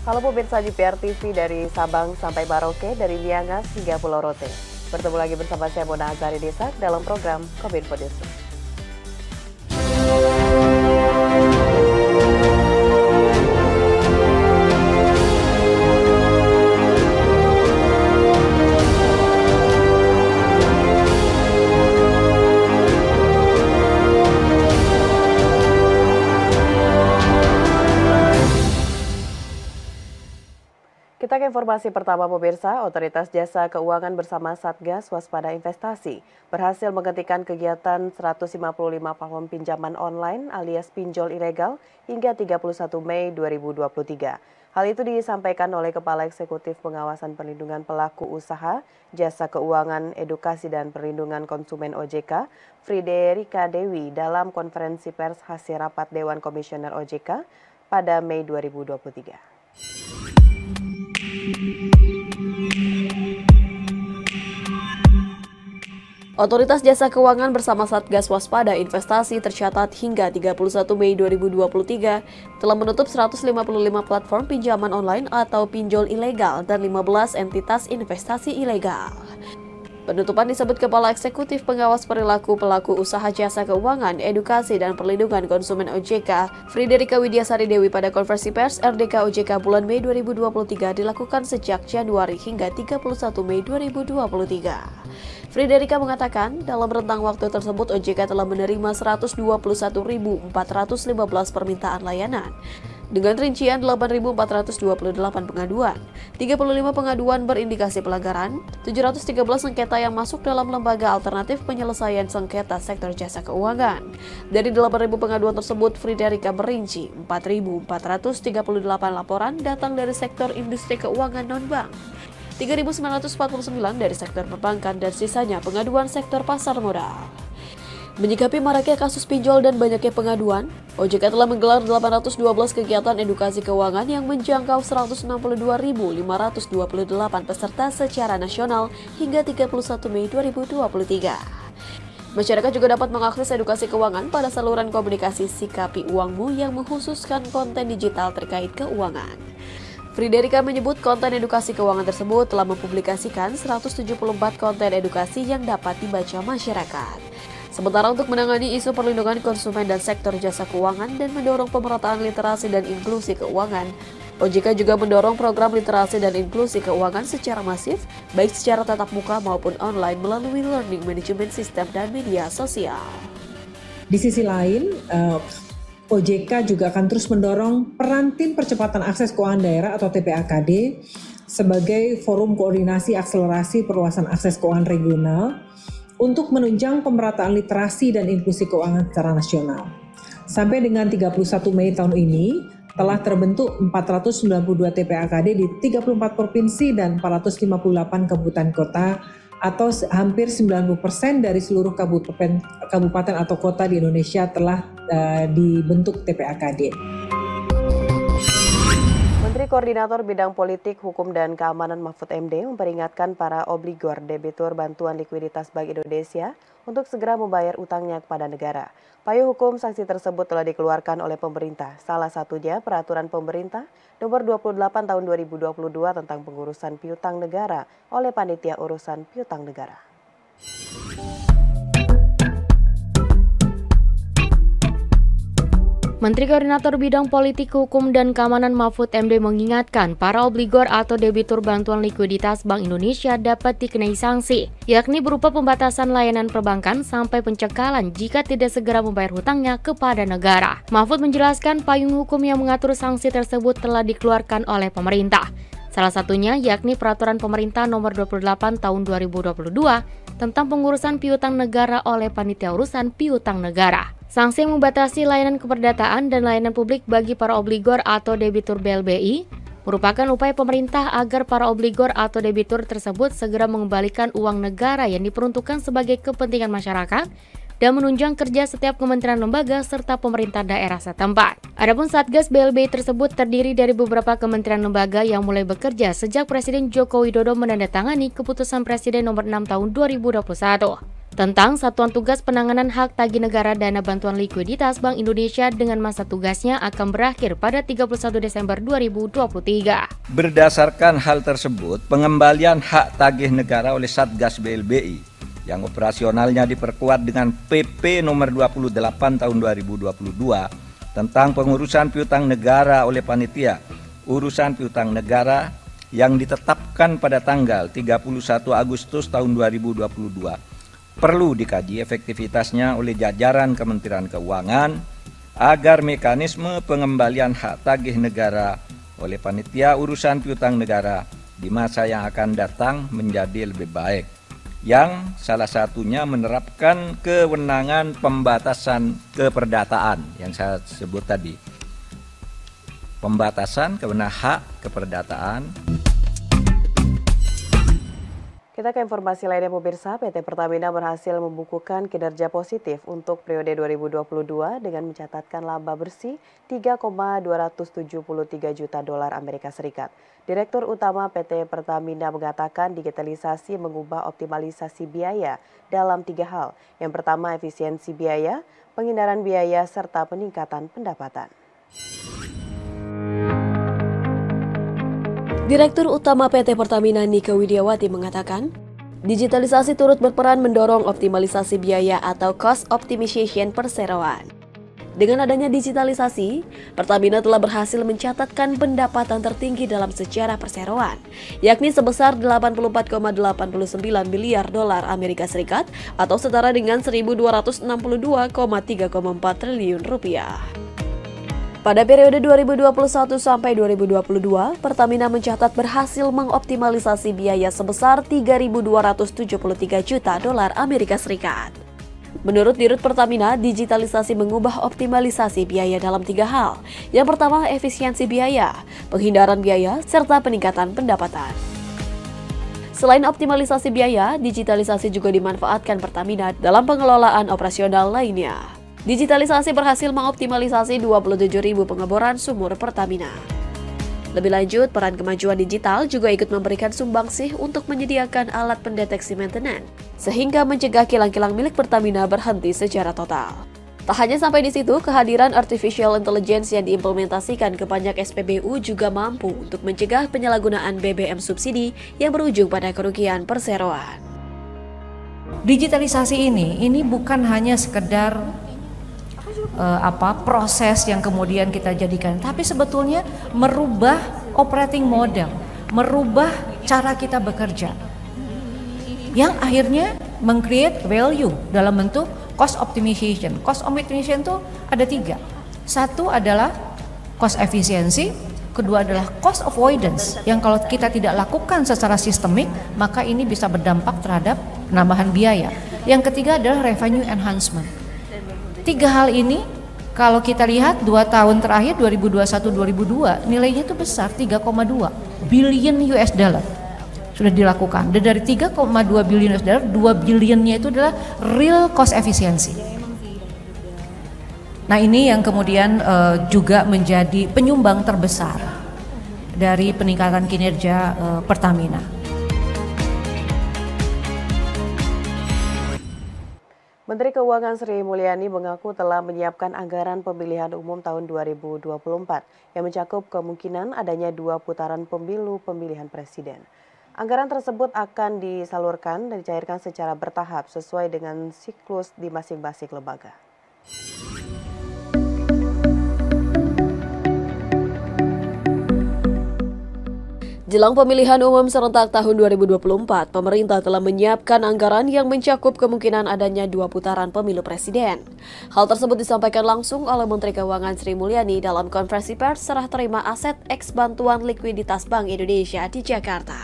Halo pemirsa JPR TV dari Sabang sampai Merauke, dari Miangas hingga Pulau Rote. Bertemu lagi bersama saya Mona Azari Desak dalam program Kominfo District. Kita ke informasi pertama pemirsa, Otoritas Jasa Keuangan bersama Satgas Waspada Investasi berhasil menghentikan kegiatan 155 platform pinjaman online alias pinjol ilegal hingga 31 Mei 2023. Hal itu disampaikan oleh Kepala Eksekutif Pengawasan Perlindungan Pelaku Usaha, Jasa Keuangan, Edukasi dan Perlindungan Konsumen OJK, Friederika Dewi dalam konferensi pers hasil rapat Dewan Komisioner OJK pada Mei 2023. Otoritas Jasa Keuangan bersama Satgas Waspada Investasi tercatat hingga 31 Mei 2023 telah menutup 155 platform pinjaman online atau pinjol ilegal dan 15 entitas investasi ilegal. Penutupan disebut Kepala Eksekutif Pengawas Perilaku Pelaku Usaha Jasa Keuangan, Edukasi dan Perlindungan Konsumen OJK, Friederika Widiasari Dewi pada konferensi pers RDK OJK bulan Mei 2023 dilakukan sejak Januari hingga 31 Mei 2023. Friederika mengatakan, dalam rentang waktu tersebut OJK telah menerima 121.415 permintaan layanan. Dengan rincian 8.428 pengaduan, 35 pengaduan berindikasi pelanggaran, 713 sengketa yang masuk dalam lembaga alternatif penyelesaian sengketa sektor jasa keuangan. Dari 8.000 pengaduan tersebut, Friederika merinci 4.438 laporan datang dari sektor industri keuangan non-bank, 3.949 dari sektor perbankan dan sisanya pengaduan sektor pasar modal. Menyikapi maraknya kasus pinjol dan banyaknya pengaduan, OJK telah menggelar 812 kegiatan edukasi keuangan yang menjangkau 162.528 peserta secara nasional hingga 31 Mei 2023. Masyarakat juga dapat mengakses edukasi keuangan pada saluran komunikasi Sikapi Uangmu yang mengkhususkan konten digital terkait keuangan. Friederika menyebut konten edukasi keuangan tersebut telah mempublikasikan 174 konten edukasi yang dapat dibaca masyarakat. Sementara untuk menangani isu perlindungan konsumen dan sektor jasa keuangan dan mendorong pemerataan literasi dan inklusi keuangan, OJK juga mendorong program literasi dan inklusi keuangan secara masif, baik secara tatap muka maupun online melalui learning management system dan media sosial. Di sisi lain, OJK juga akan terus mendorong peran Tim Percepatan Akses Keuangan Daerah atau TPAKD sebagai forum koordinasi akselerasi perluasan akses keuangan regional untuk menunjang pemerataan literasi dan inklusi keuangan secara nasional. Sampai dengan 31 Mei tahun ini, telah terbentuk 492 TPAKD di 34 provinsi dan 458 kabupaten kota, atau hampir 90% dari seluruh kabupaten atau kota di Indonesia telah dibentuk TPAKD. Menteri Koordinator Bidang Politik, Hukum dan Keamanan Mahfud MD memperingatkan para obligor debitur bantuan likuiditas Bank Indonesia untuk segera membayar utangnya kepada negara. Payung hukum sanksi tersebut telah dikeluarkan oleh pemerintah. Salah satunya Peraturan Pemerintah Nomor 28 Tahun 2022 tentang pengurusan piutang negara oleh Panitia Urusan Piutang Negara. Menteri Koordinator Bidang Politik, Hukum, dan Keamanan Mahfud MD mengingatkan para obligor atau debitur bantuan likuiditas Bank Indonesia dapat dikenai sanksi, yakni berupa pembatasan layanan perbankan sampai pencekalan jika tidak segera membayar hutangnya kepada negara. Mahfud menjelaskan payung hukum yang mengatur sanksi tersebut telah dikeluarkan oleh pemerintah. Salah satunya yakni Peraturan Pemerintah Nomor 28 Tahun 2022 tentang pengurusan piutang negara oleh Panitia Urusan Piutang Negara. Sanksi yang membatasi layanan keperdataan dan layanan publik bagi para obligor atau debitur BLBI merupakan upaya pemerintah agar para obligor atau debitur tersebut segera mengembalikan uang negara yang diperuntukkan sebagai kepentingan masyarakat dan menunjang kerja setiap kementerian lembaga serta pemerintah daerah setempat. Adapun Satgas BLBI tersebut terdiri dari beberapa kementerian lembaga yang mulai bekerja sejak Presiden Joko Widodo menandatangani Keputusan Presiden Nomor 6 Tahun 2021. tentang Satuan Tugas Penanganan Hak Tagih Negara Dana Bantuan Likuiditas Bank Indonesia dengan masa tugasnya akan berakhir pada 31 Desember 2023. Berdasarkan hal tersebut, pengembalian hak tagih negara oleh Satgas BLBI yang operasionalnya diperkuat dengan PP nomor 28 tahun 2022 tentang pengurusan piutang negara oleh panitia urusan piutang negara yang ditetapkan pada tanggal 31 Agustus tahun 2022 perlu dikaji efektivitasnya oleh jajaran Kementerian Keuangan agar mekanisme pengembalian hak tagih negara oleh panitia urusan piutang negara di masa yang akan datang menjadi lebih baik, yang salah satunya menerapkan kewenangan pembatasan keperdataan yang saya sebut tadi. Pembatasan kewenangan hak keperdataan. Kita ke informasi lainnya pemirsa, PT Pertamina berhasil membukukan kinerja positif untuk periode 2022 dengan mencatatkan laba bersih 3,273 juta dolar Amerika Serikat. Direktur Utama PT Pertamina mengatakan digitalisasi mengubah optimalisasi biaya dalam 3 hal. Yang pertama efisiensi biaya, penghindaran biaya, serta peningkatan pendapatan. Direktur Utama PT Pertamina Nike Widiawati mengatakan, digitalisasi turut berperan mendorong optimalisasi biaya atau cost optimization perseroan. Dengan adanya digitalisasi, Pertamina telah berhasil mencatatkan pendapatan tertinggi dalam sejarah perseroan, yakni sebesar 84,89 miliar dolar Amerika Serikat atau setara dengan 1.262,3,4 triliun rupiah. Pada periode 2021 sampai 2022, Pertamina mencatat berhasil mengoptimalisasi biaya sebesar 3.273 juta dolar Amerika Serikat. Menurut Dirut Pertamina, digitalisasi mengubah optimalisasi biaya dalam 3 hal. Yang pertama, efisiensi biaya, penghindaran biaya, serta peningkatan pendapatan. Selain optimalisasi biaya, digitalisasi juga dimanfaatkan Pertamina dalam pengelolaan operasional lainnya. Digitalisasi berhasil mengoptimalisasi 27.000 pengeboran sumur Pertamina. Lebih lanjut, peran kemajuan digital juga ikut memberikan sumbangsih untuk menyediakan alat pendeteksi maintenance, sehingga mencegah kilang-kilang milik Pertamina berhenti secara total. Tak hanya sampai di situ, kehadiran artificial intelligence yang diimplementasikan ke banyak SPBU juga mampu untuk mencegah penyalahgunaan BBM subsidi yang berujung pada kerugian perseroan. Digitalisasi ini bukan hanya sekedar proses yang kemudian kita jadikan, tapi sebetulnya merubah operating model, merubah cara kita bekerja, yang akhirnya meng-create value dalam bentuk cost optimization. Cost optimization itu ada 3. Satu adalah cost efisiensi, kedua adalah cost avoidance, yang kalau kita tidak lakukan secara sistemik, maka ini bisa berdampak terhadap penambahan biaya. Yang ketiga adalah revenue enhancement. 3 hal ini kalau kita lihat 2 tahun terakhir 2021-2022 nilainya itu besar, 3,2 billion US dollar sudah dilakukan. Dan dari 3,2 billion US dollar, 2 billionnya itu adalah real cost efficiency. Nah ini yang kemudian juga menjadi penyumbang terbesar dari peningkatan kinerja Pertamina. Menteri Keuangan Sri Mulyani mengaku telah menyiapkan anggaran pemilihan umum tahun 2024 yang mencakup kemungkinan adanya 2 putaran pemilu pemilihan presiden. Anggaran tersebut akan disalurkan dan dicairkan secara bertahap sesuai dengan siklus di masing-masing lembaga. Jelang pemilihan umum serentak tahun 2024, pemerintah telah menyiapkan anggaran yang mencakup kemungkinan adanya 2 putaran pemilu presiden. Hal tersebut disampaikan langsung oleh Menteri Keuangan Sri Mulyani dalam konferensi pers serah terima aset eks bantuan likuiditas Bank Indonesia di Jakarta.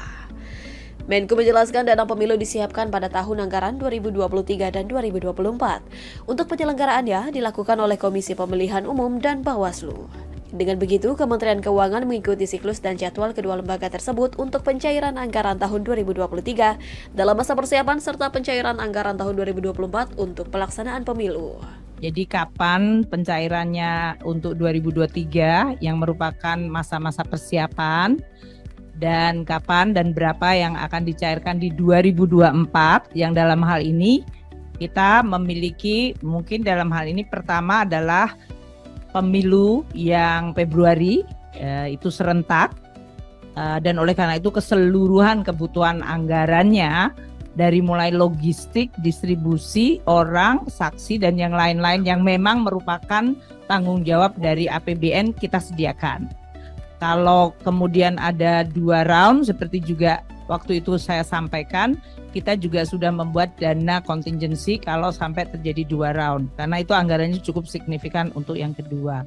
Menko menjelaskan dana pemilu disiapkan pada tahun anggaran 2023 dan 2024. Untuk penyelenggaraannya dilakukan oleh Komisi Pemilihan Umum dan Bawaslu. Dengan begitu, Kementerian Keuangan mengikuti siklus dan jadwal kedua lembaga tersebut untuk pencairan anggaran tahun 2023 dalam masa persiapan serta pencairan anggaran tahun 2024 untuk pelaksanaan pemilu. Jadi kapan pencairannya untuk 2023 yang merupakan masa-masa persiapan, dan kapan dan berapa yang akan dicairkan di 2024 yang dalam hal ini kita memiliki mungkin dalam hal ini pertama adalah pemilu yang Februari itu serentak dan oleh karena itu keseluruhan kebutuhan anggarannya dari mulai logistik, distribusi, orang, saksi dan yang lain-lain yang memang merupakan tanggung jawab dari APBN kita sediakan. Kalau kemudian ada 2 round seperti juga waktu itu saya sampaikan, kita juga sudah membuat dana kontingensi kalau sampai terjadi 2 round karena itu anggarannya cukup signifikan untuk yang kedua.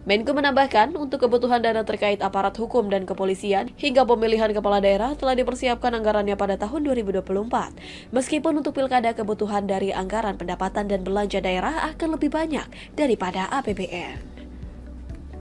Menko menambahkan, untuk kebutuhan dana terkait aparat hukum dan kepolisian hingga pemilihan kepala daerah telah dipersiapkan anggarannya pada tahun 2024. Meskipun untuk pilkada kebutuhan dari anggaran pendapatan dan belanja daerah akan lebih banyak daripada APBN.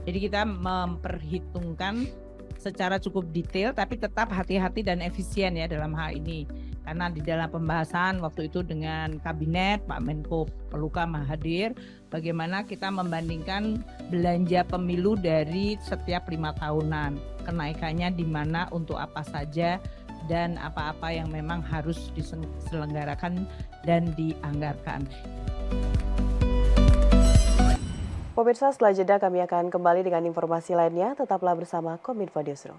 Jadi kita memperhitungkan secara cukup detail tapi tetap hati-hati dan efisien ya dalam hal ini. Karena di dalam pembahasan waktu itu dengan kabinet, Pak Menko Polhukam hadir, bagaimana kita membandingkan belanja pemilu dari setiap 5 tahunan. Kenaikannya di mana, untuk apa saja, dan apa-apa yang memang harus diselenggarakan dan dianggarkan. Pemirsa, setelah jeda kami akan kembali dengan informasi lainnya. Tetaplah bersama Kominfo Newsroom.